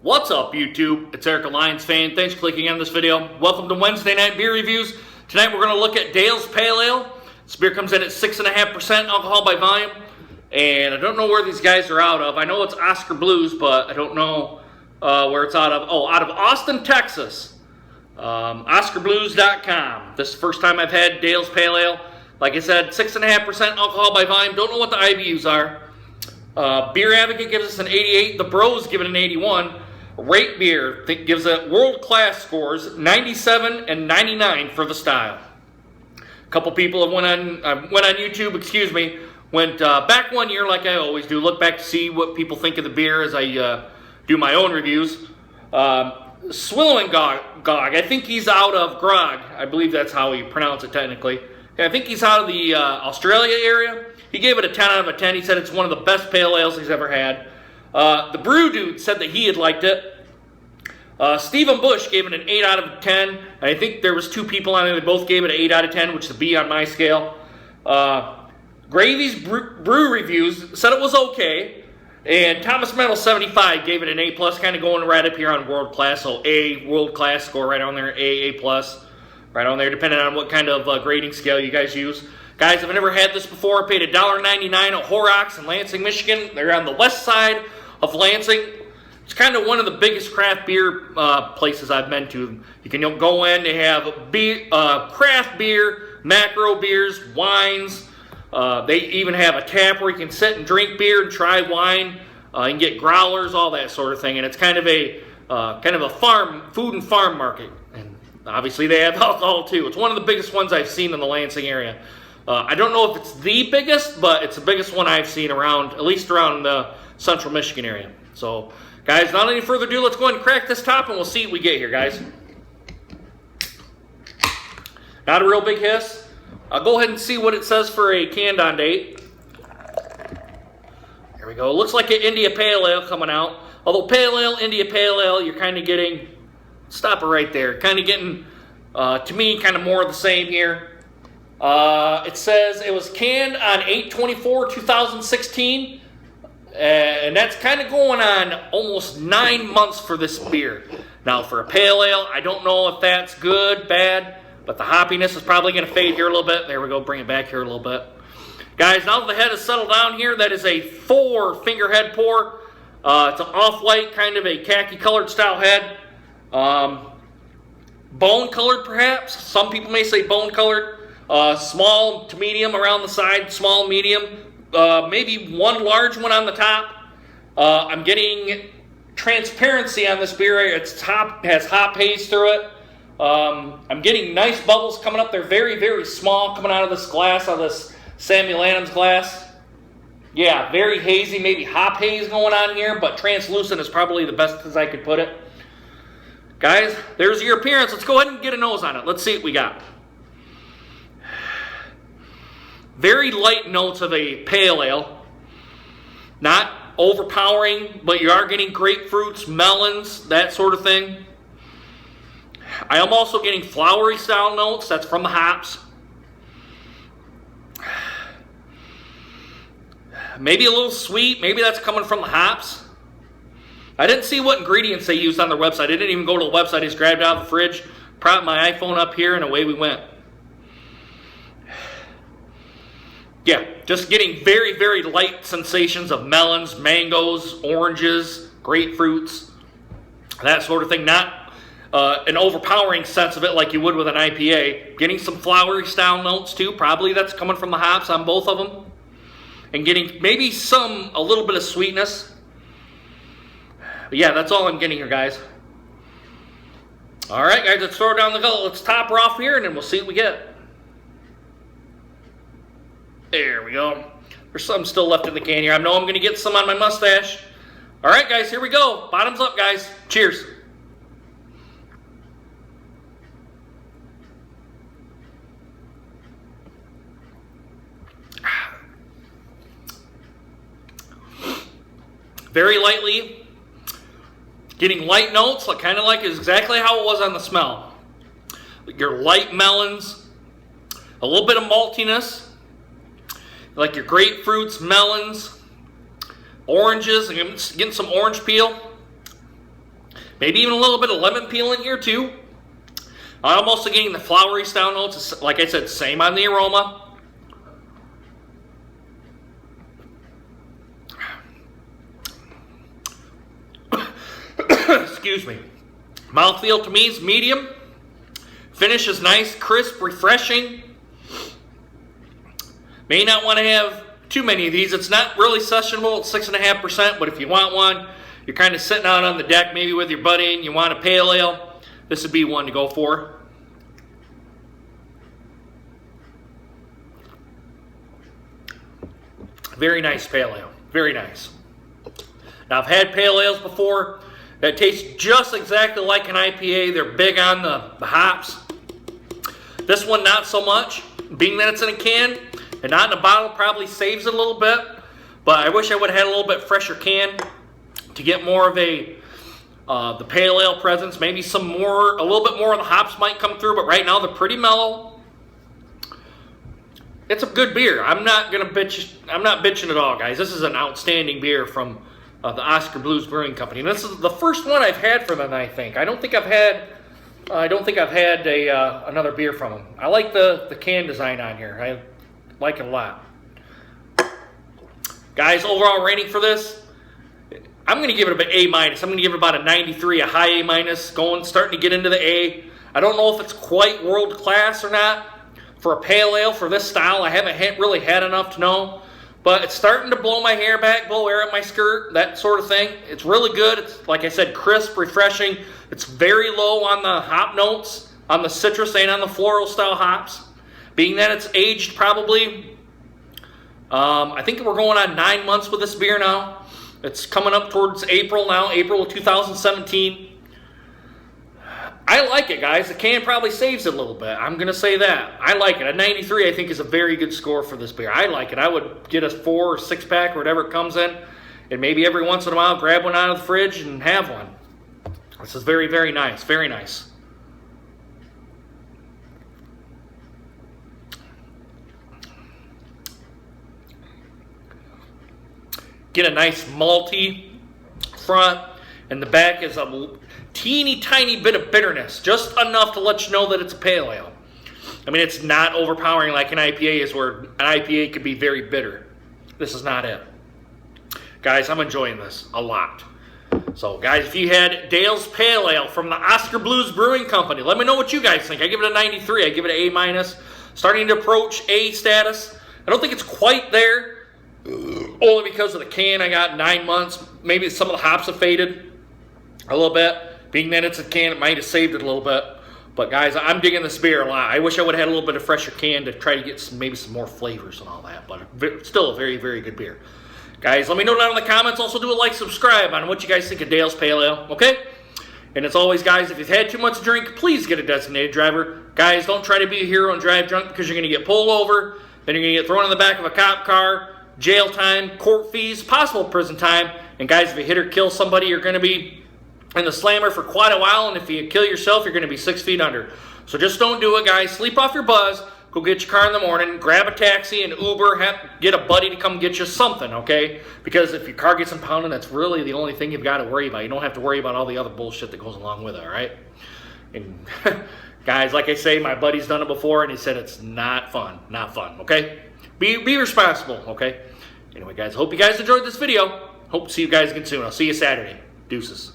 What's up, YouTube? It's EricALionsFan. Thanks for clicking on this video. Welcome to Wednesday Night Beer Reviews. Tonight we're going to look at Dale's Pale Ale. This beer comes in at 6.5% alcohol by volume. And I don't know where these guys are out of. I know it's Oskar Blues, but I don't know where it's out of. Oh, out of Austin, Texas. OskarBlues.com. This is the first time I've had Dale's Pale Ale. Like I said, 6.5% alcohol by volume. Don't know what the IBUs are. Beer Advocate gives us an 88. The Bros give it an 81. Rate Beer gives it world-class scores, 97 and 99 for the style. A couple people have went on YouTube, went back 1 year like I always do, look back to see what people think of the beer as I do my own reviews. Swillingog, I think he's out of Grog, I believe that's how you pronounce it technically. I think he's out of the Australia area. He gave it a 10 out of 10. He said it's one of the best pale ales he's ever had. The Brew Dude said that he had liked it. Stephen Bush gave it an 8 out of 10. And I think there was two people on there that both gave it an 8 out of 10, which is a B on my scale. Gravy's Brew Reviews said it was okay. And Thomas Metal 75 gave it an A+, kind of going right up here on world class. So A, world class score right on there, A+, right on there, depending on what kind of grading scale you guys use. Guys, if I've never had this before, I paid $1.99 at Horrocks in Lansing, Michigan. They're on the west side of Lansing. It's kind of one of the biggest craft beer places I've been to. You can go in, they have craft beer, macro beers, wines. They even have a tap where you can sit and drink beer and try wine. You can get growlers, all that sort of thing. And it's kind of a food and farm market. And obviously they have alcohol too. It's one of the biggest ones I've seen in the Lansing area. I don't know if it's the biggest, but it's the biggest one I've seen around, at least around the central Michigan area. So, guys, not any further ado, let's go ahead and crack this top and we'll see what we get here, guys. Not a real big hiss. I'll go ahead and see what it says for a canned on date. There we go. It looks like an India Pale Ale coming out. Although Pale Ale, India Pale Ale, you're kind of getting, stop it right there, kind of getting, to me, kind of more of the same here. It says it was canned on 8/24/2016, and that's kind of going on almost 9 months for this beer. Now, for a pale ale, I don't know if that's good, bad, but the hoppiness is probably going to fade here a little bit. There we go, bring it back here a little bit. Guys, now that the head is settled down here, that is a 4-finger head pour. It's an off-white, kind of a khaki-colored style head. Bone-colored, perhaps. Some people may say bone-colored. Small to medium around the side, small, medium, maybe one large one on the top. I'm getting transparency on this beer. Its top has hop haze through it. I'm getting nice bubbles coming up. They're very, very small coming out of this glass, out of this Samuel Adams glass. Yeah, very hazy, maybe hop haze going on here, but translucent is probably the best as I could put it. Guys, there's your appearance. Let's go ahead and get a nose on it. Let's see what we got. Very light notes of a pale ale. Not overpowering, but you are getting grapefruits, melons, that sort of thing. I am also getting flowery style notes. That's from the hops. Maybe a little sweet. Maybe that's coming from the hops. I didn't see what ingredients they used on their website. I didn't even go to the website. I just grabbed it out of the fridge, propped my iPhone up here, and away we went. Yeah, just getting very, very light sensations of melons, mangoes, oranges, grapefruits, that sort of thing. Not an overpowering sense of it like you would with an IPA. Getting some flowery style notes too. Probably that's coming from the hops on both of them. And getting maybe a little bit of sweetness. But yeah, that's all I'm getting here, guys. All right, guys, let's throw it down the gullet. Let's top her off here and then we'll see what we get. There we go. There's some still left in the can here. I know I'm going to get some on my mustache. All right, guys, here we go. Bottoms up, guys. Cheers. Very lightly. Getting light notes, kind of like exactly how it was on the smell. Your light melons. A little bit of maltiness. Like your grapefruits, melons, oranges, and getting some orange peel. Maybe even a little bit of lemon peel in here too. I'm also getting the flowery style notes. Like I said, same on the aroma. Excuse me. Mouthfeel to me is medium. Finish is nice, crisp, refreshing. May not want to have too many of these. It's not really sessionable at 6.5%, but if you want one, you're kind of sitting out on the deck maybe with your buddy and you want a pale ale, this would be one to go for. Very nice pale ale. Very nice. Now, I've had pale ales before that taste just exactly like an IPA. They're big on the hops. This one, not so much. Being that it's in a can and not in a bottle probably saves it a little bit. But I wish I would have had a little bit fresher can to get more of a the pale ale presence. Maybe a little bit more of the hops might come through. But right now they're pretty mellow. It's a good beer. I'm not bitching at all, guys. This is an outstanding beer from the Oskar Blues Brewing Company. And this is the first one I've had from them, I think. I don't think I've had another beer from them. I like the can design on here. I like it a lot. Guys, overall rating for this, I'm going to give it about A-. I'm going to give it about a 93, a high A-, starting to get into the A. I don't know if it's quite world class or not for a pale ale for this style. I haven't really had enough to know. But it's starting to blow my hair back, blow air up my skirt, that sort of thing. It's really good. It's, like I said, crisp, refreshing. It's very low on the hop notes, on the citrus and on the floral style hops. Being that it's aged probably, I think we're going on 9 months with this beer now. It's coming up towards April now, April of 2017. I like it, guys. The can probably saves it a little bit. I'm going to say that. I like it. A 93, I think, is a very good score for this beer. I like it. I would get a 4 or 6 pack or whatever it comes in, and maybe every once in a while grab one out of the fridge and have one. This is very, very nice. Very nice. Get a nice malty front, and the back is a teeny tiny bit of bitterness, just enough to let you know that it's a pale ale. I mean, it's not overpowering like an IPA is, where an IPA could be very bitter. This is not it. Guys, I'm enjoying this a lot. So, guys, if you had Dale's Pale Ale from the Oskar Blues Brewing Company, let me know what you guys think. I give it a 93. I give it an A-. Starting to approach A status. I don't think it's quite there, only because of the can. I got 9 months. Maybe some of the hops have faded a little bit. Being that it's a can, it might have saved it a little bit. But guys, I'm digging this beer a lot. I wish I would have had a little bit of fresher can to try to get maybe some more flavors and all that. But still a very, very good beer. Guys, let me know down in the comments. Also do a like, subscribe on what you guys think of Dale's Pale Ale, okay? And as always, guys, if you've had too much to drink, please get a designated driver. Guys, don't try to be a hero and drive drunk, because you're going to get pulled over, then you're going to get thrown in the back of a cop car, jail time, court fees, possible prison time. And guys, if you hit or kill somebody, you're going to be in the slammer for quite a while, and if you kill yourself, you're going to be 6 feet under. So just don't do it, guys. Sleep off your buzz. Go get your car in the morning. Grab a taxi, an Uber. Get a buddy to come get you something, okay? Because if your car gets impounded, that's really the only thing you've got to worry about. You don't have to worry about all the other bullshit that goes along with it, all right? And guys, like I say, my buddy's done it before, and he said it's not fun. Not fun, okay? Be responsible, okay? Anyway, guys, I hope you guys enjoyed this video. Hope to see you guys again soon. I'll see you Saturday. Deuces.